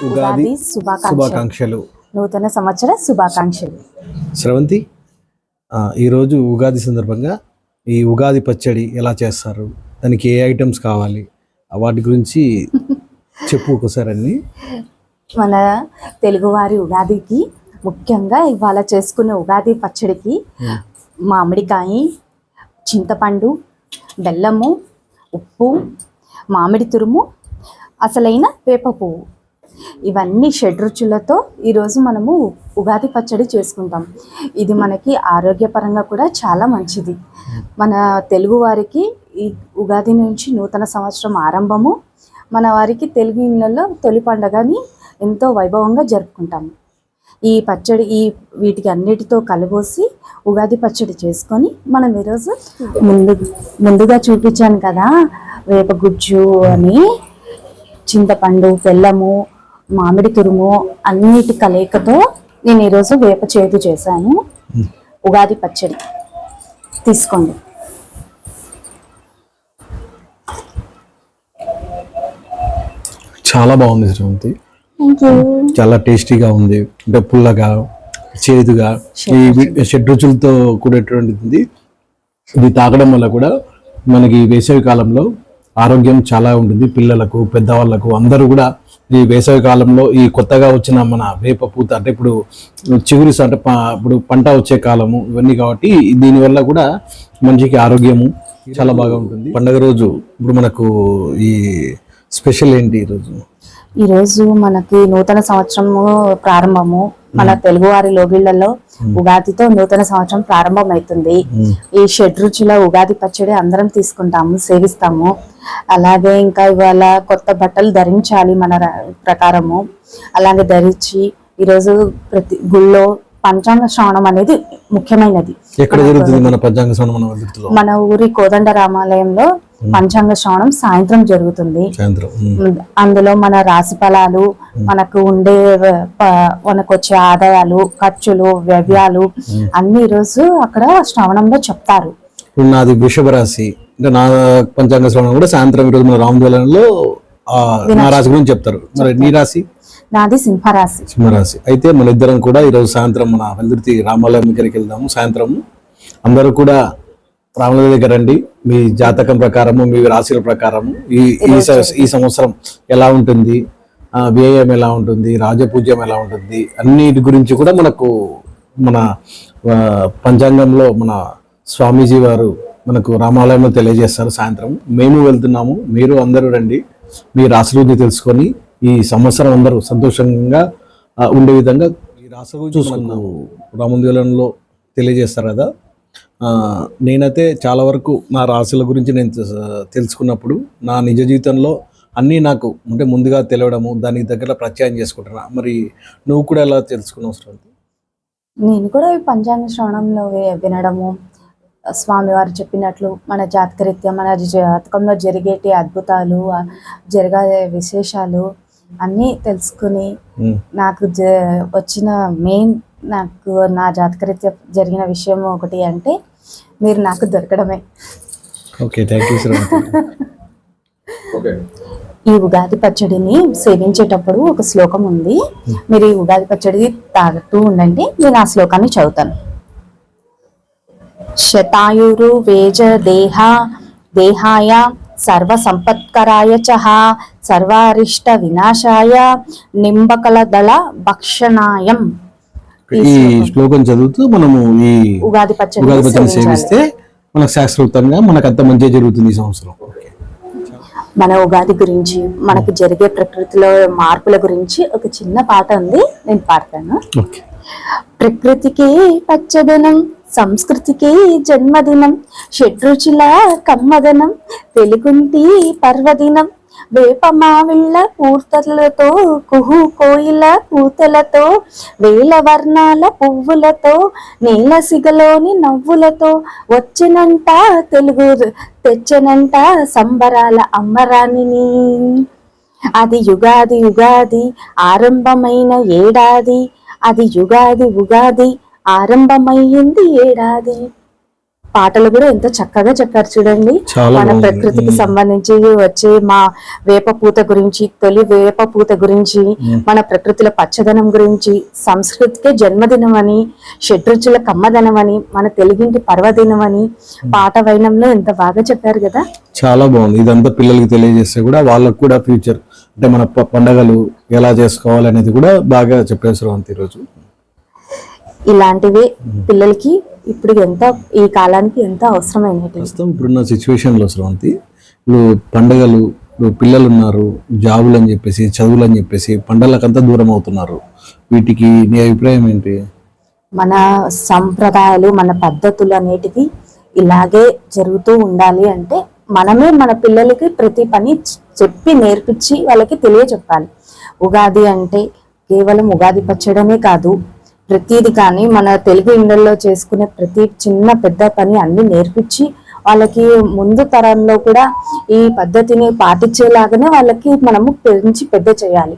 ఉగాది శుభాకాంక్షలు. నూతన సంవత్సర శుభాకాంక్షలు. స్రవంతి, ఈరోజు ఉగాది సందర్భంగా ఈ ఉగాది పచ్చడి ఎలా చేస్తారు, దానికి ఏ ఐటమ్స్ కావాలి, వాటి గురించి చెప్పు ఒకసారి అన్ని. మన తెలుగువారి ఉగాదికి ముఖ్యంగా ఇవాళ చేసుకునే ఉగాది పచ్చడికి మామిడికాయ, చింతపండు, బెల్లము, ఉప్పు, మామిడి తురుము, అసలైన వేప పువ్వు, ఇవన్నీ షడ్రుచులతో ఈరోజు మనము ఉగాది పచ్చడి చేసుకుంటాం. ఇది మనకి ఆరోగ్యపరంగా కూడా చాలా మంచిది. మన తెలుగు వారికి ఈ ఉగాది నుంచి నూతన సంవత్సరం ఆరంభము. మన వారికి తెలుగు ఇళ్ళల్లో తొలి పండుగని ఎంతో వైభవంగా జరుపుకుంటాము. ఈ పచ్చడి వీటికి అన్నిటితో కలబోసి ఉగాది పచ్చడి చేసుకొని మనం ఈరోజు ముందుగా చూపించాను కదా, వేపగుజ్జు అని, చింతపండు, బెల్లము, మామిడి తురుము అన్నిటి కలయికతో నేను ఈరోజు వేప చేదు చేశాను. ఉగాది పచ్చడి తీసుకోండి. చాలా బాగుంది శ్రవంతి, చాలా టేస్టీగా ఉంది. అంటే పుల్లగా, చేదుగా, ఈ షడ్రుచులతో కూడేటువంటిది. ఇది తాగడం వల్ల కూడా మనకి వేసవి కాలంలో ఆరోగ్యం చాలా ఉంటుంది. పిల్లలకు, పెద్దవాళ్ళకు అందరూ కూడా ఈ వేసవి కాలంలో ఈ కొత్తగా వచ్చిన మన వేప పూత, అంటే ఇప్పుడు చిగురిస్, అంటే ఇప్పుడు పంట వచ్చే కాలము ఇవన్నీ, కాబట్టి దీనివల్ల కూడా మనిషికి ఆరోగ్యము చాలా బాగా ఉంటుంది. పండగ రోజు ఇప్పుడు మనకు ఈ స్పెషల్ ఏంటి ఈరోజు మనకి నూతన సంవత్సరము ప్రారంభము. మన తెలుగువారి లోగిళ్లలో ఉగాదితో నూతన సంవత్సరం ప్రారంభం అవుతుంది. ఈ షడ్రుచుల ఉగాది పచ్చడి అందరం తీసుకుంటాము, సేవిస్తాము. అలాగే ఇంకా ఇవాళ కొత్త బట్టలు ధరించాలి మన ప్రకారము. అలాగే ధరించి ఈరోజు ప్రతి గుళ్ళో పంచాంగ శ్రవణం అనేది ముఖ్యమైనది. ఎక్కడ జరుగుతుంది మన పంచాంగ శ్రవణం? మన ఊరి కోదండ రామాలయంలో పంచాంగ శ్రవణం సాయంత్రం జరుగుతుంది. అందులో మన రాశి ఫలాలు, మనకు ఉండే మనకు వచ్చే ఆదాయాలు, ఖర్చులు, వ్యయాలు అన్ని రోజు అక్కడ శ్రవణంలో చెప్తారు. నాది వృషభ రాశి, అంటే నా పంచాంగ శ్రవణం కూడా సాయంత్రం ఈరోజు మన రామద్వాలంలో నా రాశి గురించి చెప్తారు. మరి నీ రాశి? నాది సింహరాశి. సింహరాశి. అయితే మన ఇద్దరం కూడా ఈరోజు సాయంత్రం మన వెల్దుర్తి రామాలయం దగ్గరికి వెళ్దాము. సాయంత్రం అందరూ కూడా రామాలయం దగ్గర రండి. మీ జాతకం ప్రకారము, మీ రాశుల ప్రకారము ఈ సంవత్సరం ఎలా ఉంటుంది, వ్యయం ఎలా ఉంటుంది, రాజపూజ్యం ఎలా ఉంటుంది, అన్నిటి గురించి కూడా మనకు మన పంచాంగంలో మన స్వామీజీ వారు మనకు రామాలయంలో తెలియజేస్తారు. సాయంత్రం మేము వెళ్తున్నాము, మీరు అందరూ రండి. మీ రాశి గురించి తెలుసుకొని ఈ సంవత్సరం అందరూ సంతోషంగా ఉండే విధంగా ఈ రాశి గురించి చూసుకున్నాము. రామదేవులంలో తెలియజేస్తారు కదా. నేనైతే చాలా వరకు నా రాశుల గురించి నేను తెలుసుకున్నప్పుడు నా నిజ జీవితంలో అన్నీ నాకు అంటే ముందుగా తెలియడము, దానికి దగ్గర ప్రత్యయం చేసుకుంటున్నా. మరి నువ్వు కూడా ఎలా తెలుసుకున్నావు? నేను కూడా ఈ పంచాంగ శ్రవణంలో వినడము, స్వామివారు చెప్పినట్లు మన జాతకరీత్యా మన జాతకంలో జరిగేటి అద్భుతాలు, జరగే విశేషాలు అన్నీ తెలుసుకుని నాకు వచ్చిన మెయిన్, నాకు నా జాతకరీత్యా జరిగిన విషయం ఒకటి అంటే మీరు నాకు దొరకడమే. ఈ ఉగాది పచ్చడిని సేవించేటప్పుడు ఒక శ్లోకం ఉంది. మీరు ఈ ఉగాది పచ్చడి తాగుతూ ఉండండి, నేను ఆ శ్లోకాన్ని చదువుతాను. శతాయురు వేజ దేహాయ సర్వ సంపత్కరాయ చహ సర్వారిష్ట వినాశాయ నింబకల దళ భక్షణాయం. ఈ శ్లోకం చదువుతూ మనము ఈ ఉగాది పచ్చడి సేవిస్తే మనకు శాస్త్రోక్తంగా మనకు అంత మంచి జరుగుతుంది ఈ సంవత్సరం. మన ఉగాది గురించి, మనకు జరిగే ప్రకృతిలో మార్పుల గురించి ఒక చిన్న పాట ఉంది, నేను పాడతాను. ప్రకృతికి పచ్చదనం, సంస్కృతికి జన్మదినం, షడ్రుచుల కమ్మదనం, తెలుగుంటి పర్వదినం, వేప మావిళ్ళ పూర్తలతో, కుహు కోయిల కూతలతో, వేల వర్ణాల పువ్వులతో, నేల సిగలోని నవ్వులతో వచ్చనంట తెలుగు తెచ్చనంట సంబరాల అమ్మరాణిని. అది యుగాది యుగాది ఆరంభమైన ఏడాది, అది యుగాది ఉగాది ఆరంభమయ్యింది ఏడాది. పాటలు కూడా ఎంత చక్కగా చెప్పారు చూడండి. చాలా మన బాగుంది. ప్రకృతికి సంబంధించి వచ్చే మా వేప పూత గురించి, తొలి వేప పూత గురించి, మన ప్రకృతిలో పచ్చదనం గురించి, సంస్కృతికే జన్మదినం అని, షడ్రుచుల కమ్మదనం అని, మన తెలుగింటి పర్వదినం అని పాట వైనంలో ఎంత బాగా చెప్పారు కదా. చాలా బాగుంది. ఇదంతా పిల్లలకి తెలియజేస్తే కూడా వాళ్ళకు కూడా ఫ్యూచర్ అంటే మన పండగలు ఎలా చేసుకోవాలి అనేది కూడా బాగా చెప్పారు శ్రవంతి ఈరోజు. ఇలాంటివి పిల్లలకి ఇప్పుడు ఎంత ఈ కాలానికి ఎంత అవసరమైనవి. ప్రస్తుతం ఇప్పుడున్న సిచ్యువేషన్లో శ్రవంతి, ఇప్పుడు పండగలు, ఇప్పుడు పిల్లలు ఉన్నారు, జాబులు అని చెప్పేసి, చదువులు అని చెప్పేసి పండగలకంతా దూరం అవుతున్నారు. వీటికి నీ అభిప్రాయం ఏంటి? మన సంప్రదాయాలు, మన పద్ధతులు అనేటివి ఇలాగే జరుగుతూ ఉండాలి అంటే మనమే మన పిల్లలకి ప్రతి పని చెప్పి నేర్పించి వాళ్ళకి తెలియచెప్పాలి. ఉగాది అంటే కేవలం ఉగాది పచ్చడమే కాదు, ప్రతిది కానీ మన తెలుగు ఇళ్ళల్లో చేసుకునే ప్రతి చిన్న పెద్ద పని అన్ని నేర్పించి వాళ్ళకి ముందు తరంలో కూడా ఈ పద్ధతిని పాటించేలాగానే వాళ్ళకి మనము పెంచి పెద్ద చేయాలి.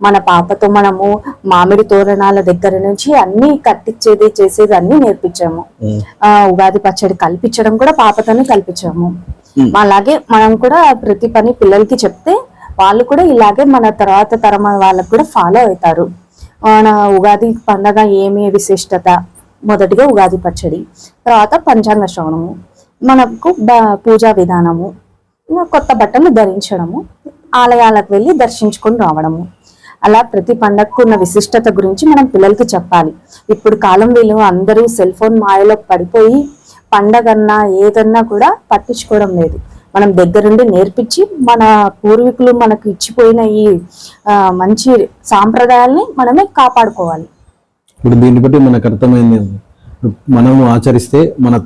మన పాపతో మనము మామిడి తోరణాల దగ్గర నుంచి అన్ని కట్టించేది చేసేది అన్ని నేర్పించాము. ఉగాది పచ్చడి కల్పించడం కూడా పాపతోనే కల్పించాము. అలాగే మనం కూడా ప్రతి పని పిల్లలకి చెప్తే వాళ్ళు కూడా ఇలాగే మన తర్వాత తరం వాళ్ళకి కూడా ఫాలో అవుతారు. మన ఉగాది పండగ ఏమి విశిష్టత, మొదటిగా ఉగాది పచ్చడి, తర్వాత పంచాంగ శ్రవణము, మనకు పూజా విధానము, కొత్త బట్టలు ధరించడము, ఆలయాలకు వెళ్ళి దర్శించుకొని రావడము, అలా ప్రతి పండగకు ఉన్న విశిష్టత గురించి మనం పిల్లలకి చెప్పాలి. ఇప్పుడు కాలం వీళ్ళు అందరూ సెల్ ఫోన్ మాయలో పడిపోయి పండగన్నా ఏదన్నా కూడా పట్టించుకోవడం లేదు. మనం దగ్గరుండి నేర్పించి మన పూర్వీకులు మనకు ఇచ్చిపోయిన ఈ మంచి సాంప్రదాయాల్ని మనమే కాపాడుకోవాలి. ఇప్పుడు దీన్ని బట్టి మనకు అర్థమైంది, మనము ఆచరిస్తే మన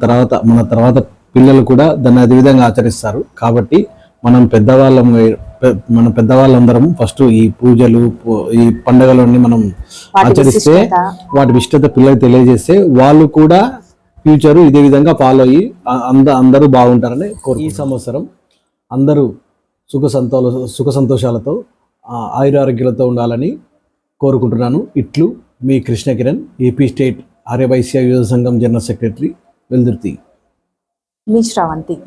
తర్వాత పిల్లలు కూడా దాన్ని అదే విధంగా ఆచరిస్తారు. కాబట్టి మన పెద్దవాళ్ళందరం ఫస్ట్ ఈ పూజలు, ఈ పండుగలన్నీ మనం ఆచరిస్తే వాటి విశిష్టత పిల్లలకు తెలియజేస్తే వాళ్ళు కూడా ఫ్యూచర్ ఇదే విధంగా ఫాలో అయ్యి అందరూ బాగుంటారని ఈ సంవత్సరం అందరూ సుఖ సంతోషాలతో ఆయురారోగ్యాలతో ఉండాలని కోరుకుంటున్నాను. ఇట్లు మీ కృష్ణ కిరణ్, ఏపీ స్టేట్ ఆర్యవైశ్య యువజన సంఘం జనరల్ సెక్రటరీ, వెల్దుర్తి. మీ శ్రవంతి.